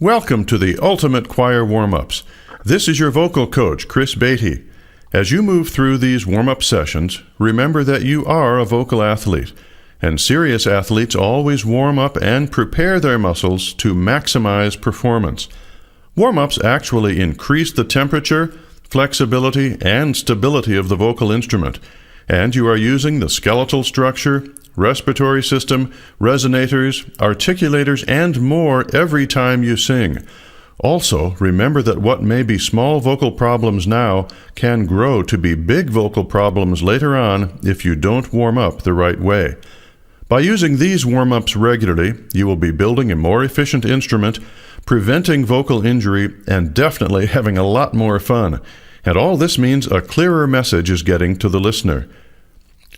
Welcome to the Ultimate Choir Warm-Ups. This is your vocal coach, Chris Beatty. As you move through these warm-up sessions, remember that you are a vocal athlete, and serious athletes always warm up and prepare their muscles to maximize performance. Warm-ups actually increase the temperature, flexibility, and stability of the vocal instrument, and you are using the skeletal structure, respiratory system, resonators, articulators, and more every time you sing. Also, remember that what may be small vocal problems now can grow to be big vocal problems later on if you don't warm up the right way. By using these warm-ups regularly, you will be building a more efficient instrument, preventing vocal injury, and definitely having a lot more fun. And all this means a clearer message is getting to the listener.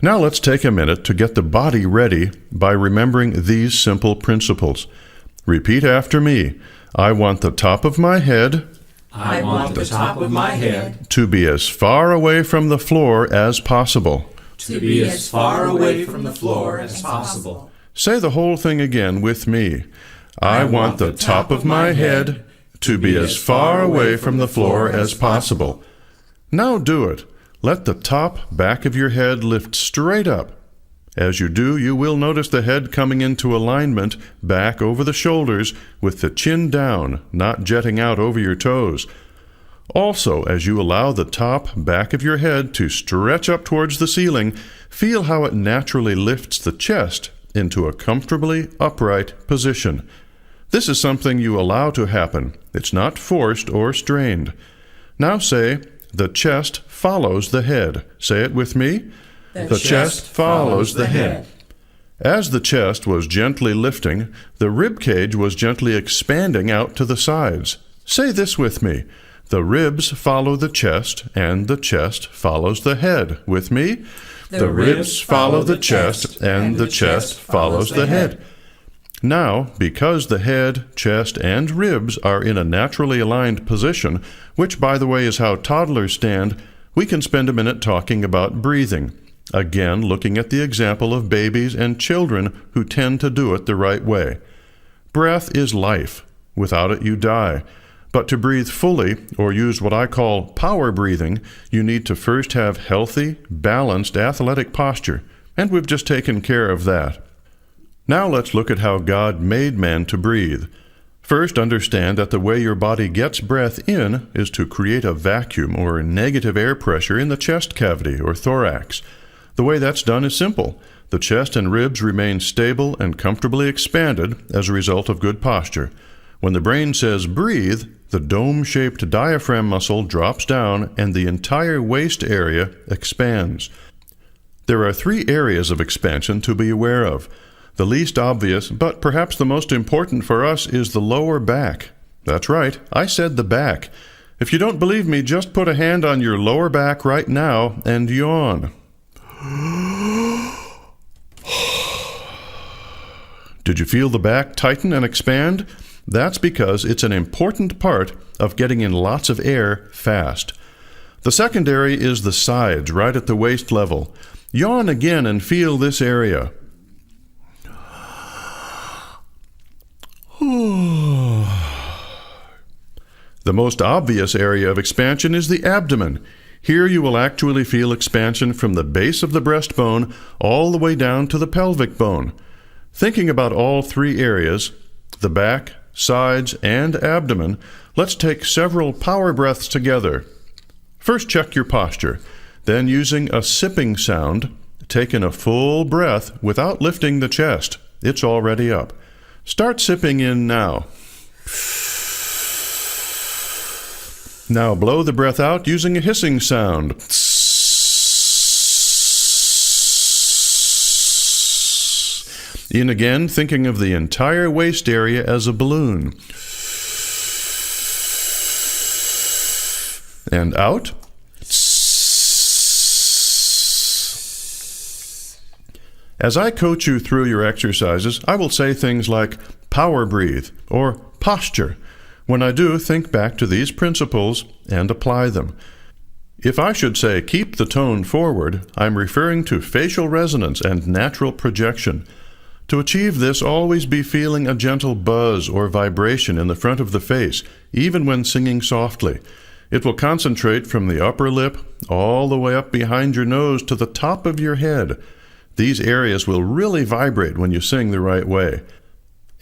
Now let's take a minute to get the body ready by remembering these simple principles. Repeat after me. I want the top of my head to be as far away from the floor as possible. To be as far away from the floor as possible. Say the whole thing again with me. I want the top of my head to be as far away from the floor as possible. Now do it. Let the top back of your head lift straight up. As you do, you will notice the head coming into alignment back over the shoulders with the chin down, not jetting out over your toes. Also, as you allow the top back of your head to stretch up towards the ceiling, feel how it naturally lifts the chest into a comfortably upright position. This is something you allow to happen. It's not forced or strained. Now say, the chest follows the head. Say it with me. The chest follows the head. As the chest was gently lifting, the rib cage was gently expanding out to the sides. Say this with me. The ribs follow the chest, and the chest follows the head. With me. The ribs follow the chest, and the chest follows the head. Now, because the head, chest, and ribs are in a naturally aligned position, which, by the way, is how toddlers stand, we can spend a minute talking about breathing. Again, looking at the example of babies and children who tend to do it the right way. Breath is life. Without it, you die. But to breathe fully, or use what I call power breathing, you need to first have healthy, balanced, athletic posture. And we've just taken care of that. Now let's look at how God made man to breathe. First, understand that the way your body gets breath in is to create a vacuum or negative air pressure in the chest cavity or thorax. The way that's done is simple. The chest and ribs remain stable and comfortably expanded as a result of good posture. When the brain says breathe, the dome-shaped diaphragm muscle drops down and the entire waist area expands. There are 3 areas of expansion to be aware of. The least obvious, but perhaps the most important for us, is the lower back. That's right, I said the back. If you don't believe me, just put a hand on your lower back right now and yawn. Did you feel the back tighten and expand? That's because it's an important part of getting in lots of air fast. The second area is the sides, right at the waist level. Yawn again and feel this area. The most obvious area of expansion is the abdomen. Here you will actually feel expansion from the base of the breastbone all the way down to the pelvic bone. Thinking about all 3 areas, the back, sides, and abdomen, let's take several power breaths together. First, check your posture. Then, using a sipping sound, take in a full breath without lifting the chest. It's already up. Start sipping in now. Now blow the breath out using a hissing sound. In again, thinking of the entire waist area as a balloon. And out. As I coach you through your exercises, I will say things like power breathe or posture. When I do, think back to these principles and apply them. If I should say keep the tone forward, I'm referring to facial resonance and natural projection. To achieve this, always be feeling a gentle buzz or vibration in the front of the face, even when singing softly. It will concentrate from the upper lip all the way up behind your nose to the top of your head. These areas will really vibrate when you sing the right way.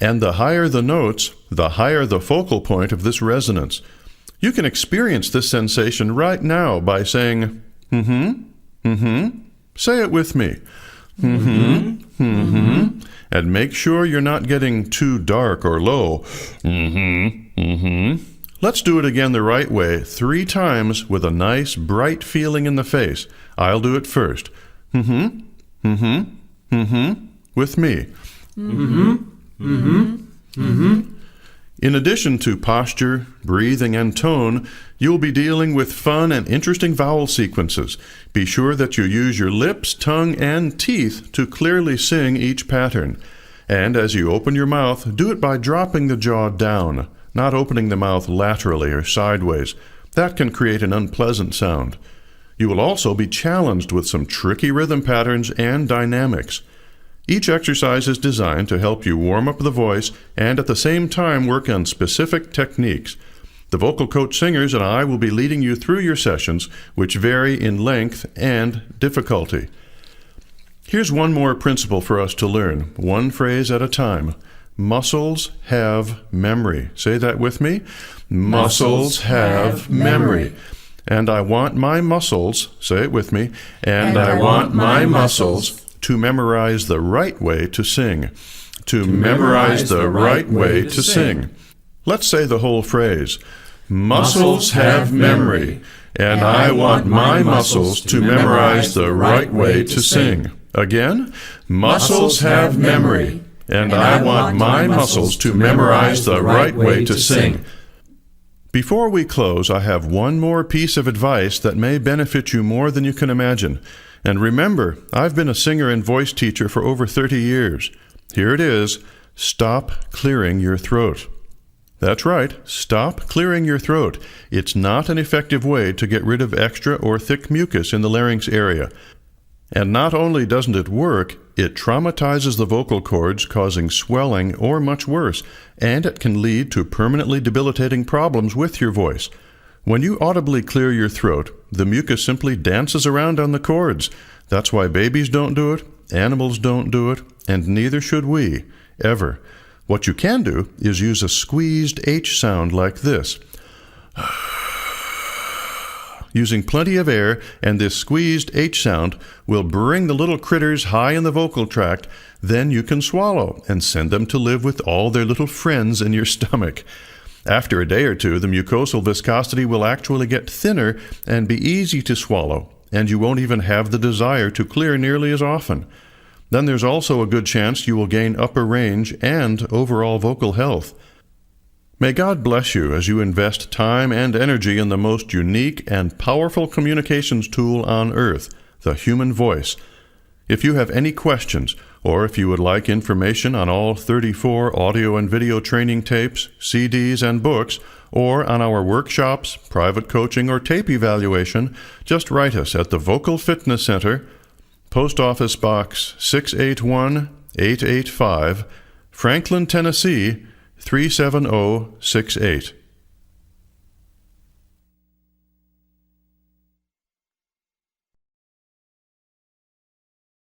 And the higher the notes, the higher the focal point of this resonance. You can experience this sensation right now by saying, Say it with me. And make sure you're not getting too dark or low. Let's do it again the right way 3 times with a nice, bright feeling in the face. I'll do it first. With me. In addition to posture, breathing, and tone, you'll be dealing with fun and interesting vowel sequences. Be sure that you use your lips, tongue, and teeth to clearly sing each pattern. And as you open your mouth, do it by dropping the jaw down, not opening the mouth laterally or sideways. That can create an unpleasant sound. You will also be challenged with some tricky rhythm patterns and dynamics. Each exercise is designed to help you warm up the voice and at the same time work on specific techniques. The vocal coach singers and I will be leading you through your sessions, which vary in length and difficulty. Here's one more principle for us to learn, one phrase at a time. Muscles have memory. Say that with me. Muscles have memory. And I want my muscles, say it with me, and I want my muscles to memorize the right way to sing. To memorize the right way to sing. Let's say the whole phrase. Muscles have memory, and I want my muscles to memorize the right way to sing. Again, muscles have memory, and I want my muscles to memorize the right way to sing. Before we close, I have one more piece of advice that may benefit you more than you can imagine. And remember, I've been a singer and voice teacher for over 30 years. Here it is. Stop clearing your throat. That's right. Stop clearing your throat. It's not an effective way to get rid of extra or thick mucus in the larynx area. And not only doesn't it work, it traumatizes the vocal cords, causing swelling or much worse, and it can lead to permanently debilitating problems with your voice. When you audibly clear your throat, the mucus simply dances around on the cords. That's why babies don't do it, animals don't do it, and neither should we, ever. What you can do is use a squeezed H sound like this. Using plenty of air and this squeezed H sound will bring the little critters high in the vocal tract. Then you can swallow and send them to live with all their little friends in your stomach. After a day or two, the mucosal viscosity will actually get thinner and be easy to swallow, and you won't even have the desire to clear nearly as often. Then there's also a good chance you will gain upper range and overall vocal health. May God bless you as you invest time and energy in the most unique and powerful communications tool on earth, the human voice. If you have any questions, or if you would like information on all 34 audio and video training tapes, CDs, and books, or on our workshops, private coaching, or tape evaluation, just write us at the Vocal Fitness Center, Post Office Box 681-885, Franklin, Tennessee 37068.